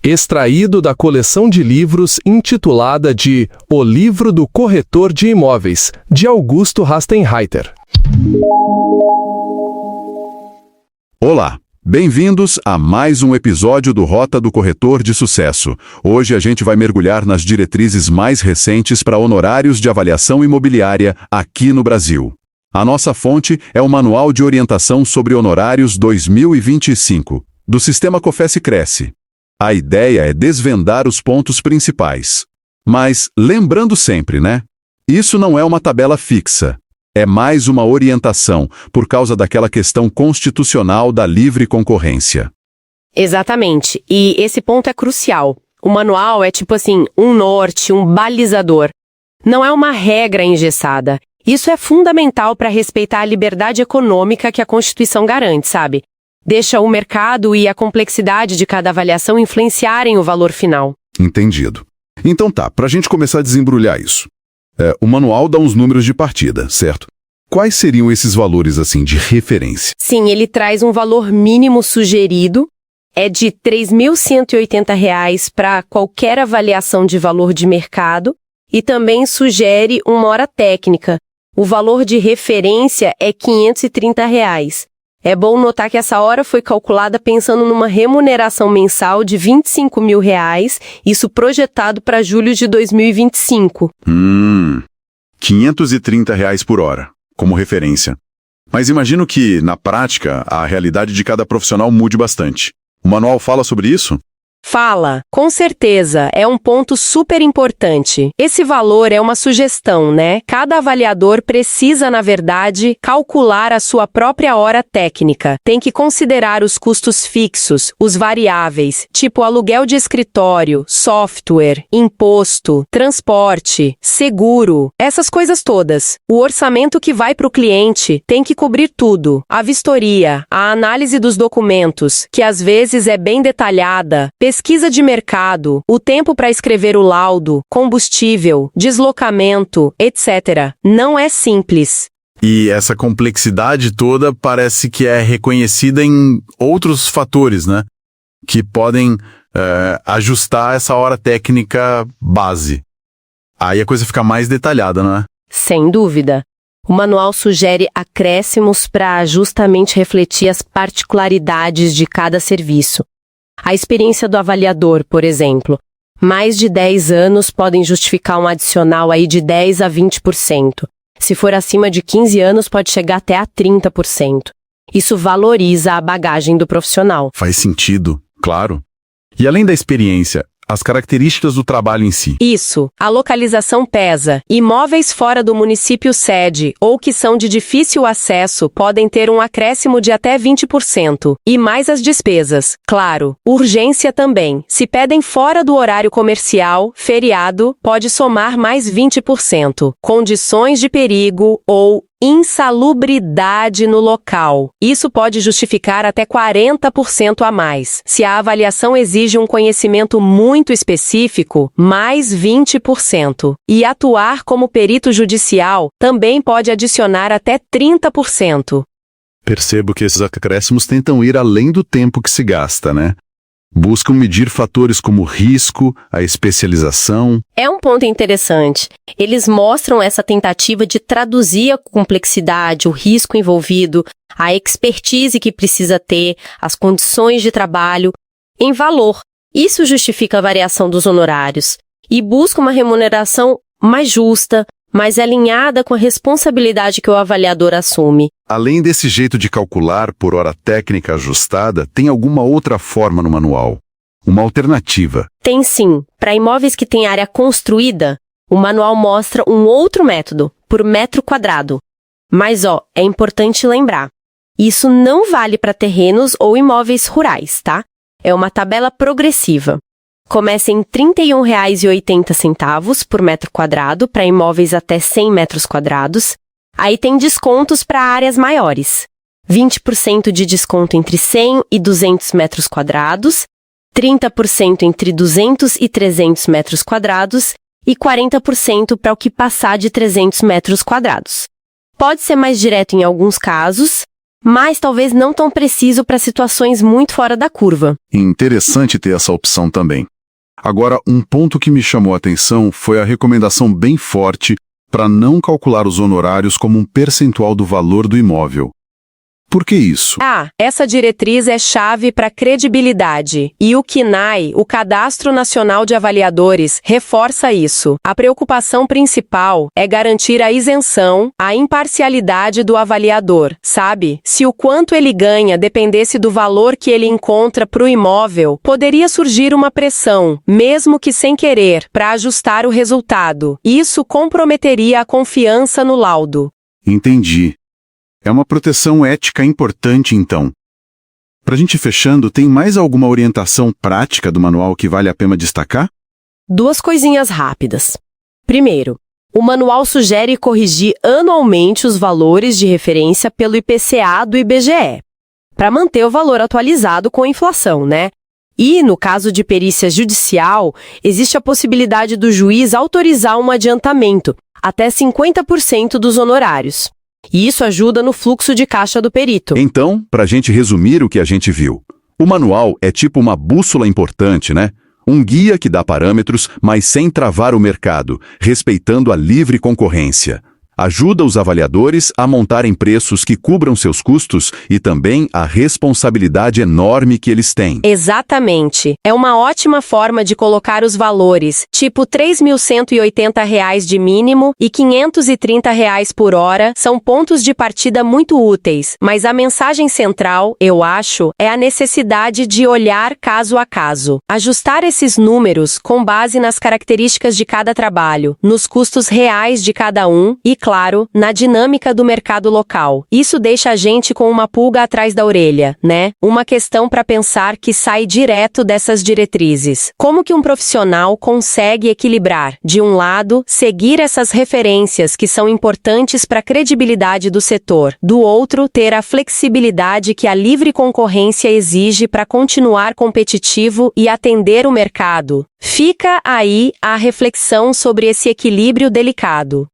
extraído da coleção de livros intitulada de O Livro do Corretor de Imóveis, de Augusto Rastenreiter. Olá, bem-vindos a mais um episódio do Rota do Corretor de Sucesso. Hoje a gente vai mergulhar nas diretrizes mais recentes para honorários de avaliação imobiliária aqui no Brasil. A nossa fonte é o Manual de Orientação sobre Honorários 2025, do Sistema Cofece-Cresce. A ideia é desvendar os pontos principais. Mas, lembrando sempre, né? Isso não é uma tabela fixa. É mais uma orientação, por causa daquela questão constitucional da livre concorrência. Exatamente. E esse ponto é crucial. O manual é tipo assim, um norte, um balizador. Não é uma regra engessada. Isso é fundamental para respeitar a liberdade econômica que a Constituição garante, sabe? Deixa o mercado e a complexidade de cada avaliação influenciarem o valor final. Entendido. Então tá, para a gente começar a desembrulhar isso. O manual dá uns números de partida, certo? Quais seriam esses valores, assim, de referência? Sim, ele traz um valor mínimo sugerido, é de R$ 3.180 para qualquer avaliação de valor de mercado e também sugere uma hora técnica. O valor de referência é R$ 530. É bom notar que essa hora foi calculada pensando numa remuneração mensal de R$ 25 mil, isso projetado para julho de 2025. R$ 530 por hora, como referência. Mas imagino que, na prática, a realidade de cada profissional mude bastante. O manual fala sobre isso? Fala, com certeza, é um ponto super importante. Esse valor é uma sugestão, né? Cada avaliador precisa, na verdade, calcular a sua própria hora técnica. Tem que considerar os custos fixos, os variáveis, tipo aluguel de escritório, software, imposto, transporte, seguro, essas coisas todas. O orçamento que vai para o cliente tem que cobrir tudo. A vistoria, a análise dos documentos, que às vezes é bem detalhada, pesquisa de mercado, o tempo para escrever o laudo, combustível, deslocamento, etc. Não é simples. E essa complexidade toda parece que é reconhecida em outros fatores, né? Que podem ajustar essa hora técnica base. Aí a coisa fica mais detalhada, não é? Sem dúvida. O manual sugere acréscimos para justamente refletir as particularidades de cada serviço. A experiência do avaliador, por exemplo. Mais de 10 anos podem justificar um adicional aí de 10% a 20%. Se for acima de 15 anos, pode chegar até a 30%. Isso valoriza a bagagem do profissional. Faz sentido, claro. E além da experiência, as características do trabalho em si. Isso. A localização pesa. Imóveis fora do município sede ou que são de difícil acesso podem ter um acréscimo de até 20%. E mais as despesas. Claro. Urgência também. Se pedem fora do horário comercial, feriado, pode somar mais 20%. Condições de perigo ou insalubridade no local. Isso pode justificar até 40% a mais. Se a avaliação exige um conhecimento muito específico, mais 20%. E atuar como perito judicial também pode adicionar até 30%. Percebo que esses acréscimos tentam ir além do tempo que se gasta, né? Buscam medir fatores como risco, a especialização. É um ponto interessante. Eles mostram essa tentativa de traduzir a complexidade, o risco envolvido, a expertise que precisa ter, as condições de trabalho, em valor. Isso justifica a variação dos honorários e busca uma remuneração mais justa, mais alinhada com a responsabilidade que o avaliador assume. Além desse jeito de calcular por hora técnica ajustada, tem alguma outra forma no manual? Uma alternativa? Tem sim. Para imóveis que têm área construída, o manual mostra um outro método, por metro quadrado. Mas, é importante lembrar, isso não vale para terrenos ou imóveis rurais, tá? É uma tabela progressiva. Começa em R$ 31,80 por metro quadrado para imóveis até 100 metros quadrados. Aí tem descontos para áreas maiores. 20% de desconto entre 100 e 200 metros quadrados, 30% entre 200 e 300 metros quadrados e 40% para o que passar de 300 metros quadrados. Pode ser mais direto em alguns casos, mas talvez não tão preciso para situações muito fora da curva. Interessante ter essa opção também. Agora, um ponto que me chamou a atenção foi a recomendação bem forte para não calcular os honorários como um percentual do valor do imóvel. Por que isso? Essa diretriz é chave para credibilidade. E o CNAE, o Cadastro Nacional de Avaliadores, reforça isso. A preocupação principal é garantir a isenção, a imparcialidade do avaliador, sabe? Se o quanto ele ganha dependesse do valor que ele encontra para o imóvel, poderia surgir uma pressão, mesmo que sem querer, para ajustar o resultado. Isso comprometeria a confiança no laudo. Entendi. É uma proteção ética importante, então. Pra gente fechando, tem mais alguma orientação prática do manual que vale a pena destacar? 2 coisinhas rápidas. Primeiro, o manual sugere corrigir anualmente os valores de referência pelo IPCA do IBGE, para manter o valor atualizado com a inflação, né? E, no caso de perícia judicial, existe a possibilidade do juiz autorizar um adiantamento, até 50% dos honorários. E isso ajuda no fluxo de caixa do perito. Então, para a gente resumir o que a gente viu, o manual é tipo uma bússola importante, né? Um guia que dá parâmetros, mas sem travar o mercado, respeitando a livre concorrência. Ajuda os avaliadores a montarem preços que cubram seus custos e também a responsabilidade enorme que eles têm. Exatamente. É uma ótima forma de colocar os valores, tipo R$ 3.180 de mínimo e R$ 530 por hora, são pontos de partida muito úteis, mas a mensagem central, eu acho, é a necessidade de olhar caso a caso. Ajustar esses números com base nas características de cada trabalho, nos custos reais de cada um e, claro, na dinâmica do mercado local. Isso deixa a gente com uma pulga atrás da orelha, né? Uma questão para pensar que sai direto dessas diretrizes. Como que um profissional consegue equilibrar, de um lado, seguir essas referências que são importantes para a credibilidade do setor, do outro, ter a flexibilidade que a livre concorrência exige para continuar competitivo e atender o mercado? Fica aí a reflexão sobre esse equilíbrio delicado.